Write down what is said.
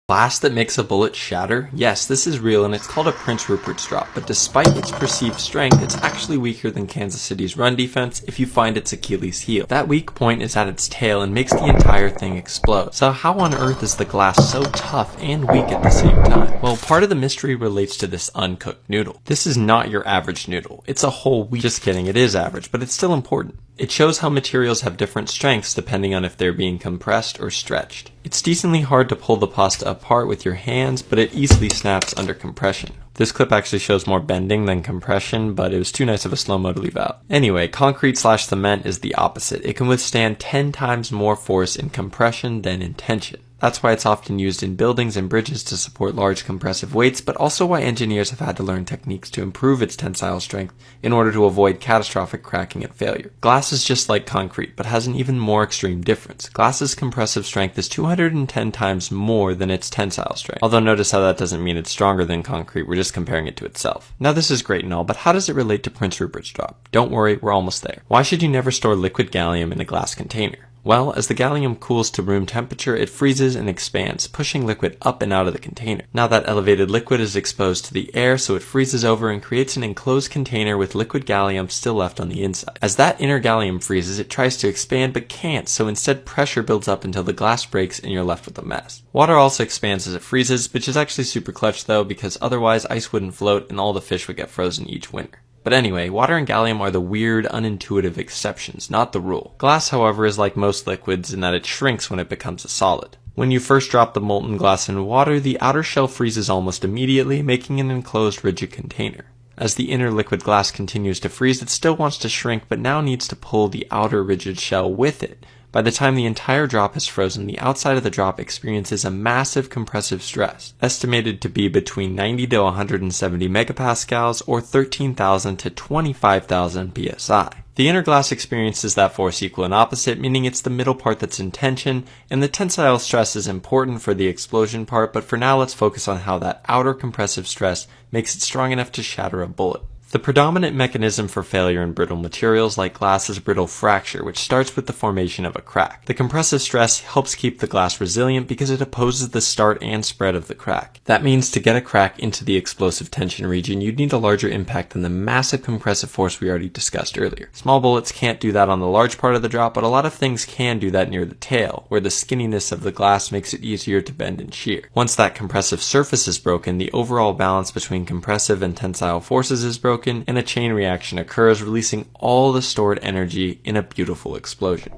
Blast that makes a bullet shatter? Yes, this is real and it's called a Prince Rupert's drop, but despite its perceived strength, it's actually weaker than Kansas City's run defense if you find its Achilles heel. That weak point is at its tail and makes the entire thing explode. So how on earth is the glass so tough and weak at the same time? Well, part of the mystery relates to this uncooked noodle. This is not your average noodle. It's a whole wheat. Just kidding, it is average, but it's still important. It shows how materials have different strengths depending on if they're being compressed or stretched. It's decently hard to pull the pasta apart with your hands, but it easily snaps under compression. This clip actually shows more bending than compression, but it was too nice of a slow-mo to leave out. Anyway, concrete/cement is the opposite. It can withstand 10 times more force in compression than in tension. That's why it's often used in buildings and bridges to support large compressive weights, but also why engineers have had to learn techniques to improve its tensile strength in order to avoid catastrophic cracking and failure. Glass is just like concrete, but has an even more extreme difference. Glass's compressive strength is 210 times more than its tensile strength. Although notice how that doesn't mean it's stronger than concrete, we're just comparing it to itself. Now this is great and all, but how does it relate to Prince Rupert's drop? Don't worry, we're almost there. Why should you never store liquid gallium in a glass container? Well, as the gallium cools to room temperature, it freezes and expands, pushing liquid up and out of the container. Now that elevated liquid is exposed to the air, so it freezes over and creates an enclosed container with liquid gallium still left on the inside. As that inner gallium freezes, it tries to expand but can't, so instead pressure builds up until the glass breaks and you're left with a mess. Water also expands as it freezes, which is actually super clutch though, because otherwise ice wouldn't float and all the fish would get frozen each winter. But anyway, water and gallium are the weird, unintuitive exceptions, not the rule. Glass, however, is like most liquids in that it shrinks when it becomes a solid. When you first drop the molten glass in water, the outer shell freezes almost immediately, making an enclosed, rigid container. As the inner liquid glass continues to freeze, it still wants to shrink, but now needs to pull the outer rigid shell with it. By the time the entire drop is frozen, the outside of the drop experiences a massive compressive stress, estimated to be between 90 to 170 megapascals or 13,000 to 25,000 psi. The inner glass experiences that force equal and opposite, meaning it's the middle part that's in tension, and the tensile stress is important for the explosion part, but for now let's focus on how that outer compressive stress makes it strong enough to shatter a bullet. The predominant mechanism for failure in brittle materials like glass is brittle fracture, which starts with the formation of a crack. The compressive stress helps keep the glass resilient because it opposes the start and spread of the crack. That means to get a crack into the explosive tension region, you'd need a larger impact than the massive compressive force we already discussed earlier. Small bullets can't do that on the large part of the drop, but a lot of things can do that near the tail, where the skinniness of the glass makes it easier to bend and shear. Once that compressive surface is broken, the overall balance between compressive and tensile forces is broken, and a chain reaction occurs, releasing all the stored energy in a beautiful explosion.